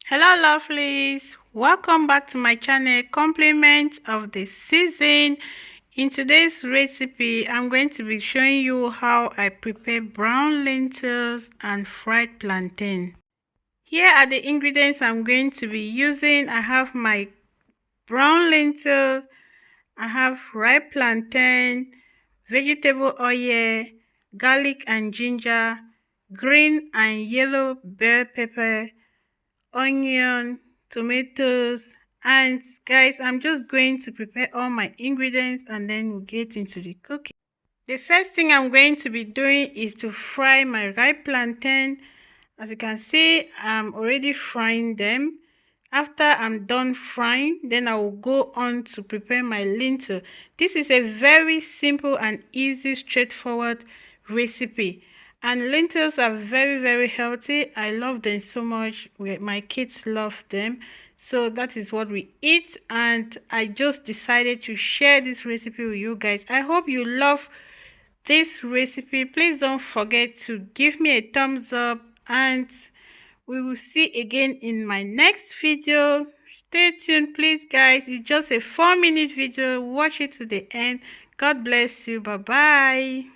Hello lovelies, welcome back to my channel Compliment of the Season. In today's recipe I'm going to be showing you how I prepare brown lentils and fried plantain. Here are the ingredients I'm going to be using. I have my brown lentil, I have ripe plantain, vegetable oil, garlic and ginger, green and yellow bell pepper, onion, tomatoes, and guys, I'm just going to prepare all my ingredients and then we'll get into the cooking. The first thing I'm going to be doing is to fry my ripe plantain. As you can see, I'm already frying them. After I'm done frying, then I will go on to prepare my lentil. This is a very simple and easy, straightforward recipe. And lentils are very healthy. I love them so much. My kids love them. So that is what we eat. And I just decided to share this recipe with you guys. I hope you love this recipe. Please don't forget to give me a thumbs up, and we will see again in my next video. Stay tuned please guys. It's just a 4-minute video. Watch it to the end. God bless you. Bye bye.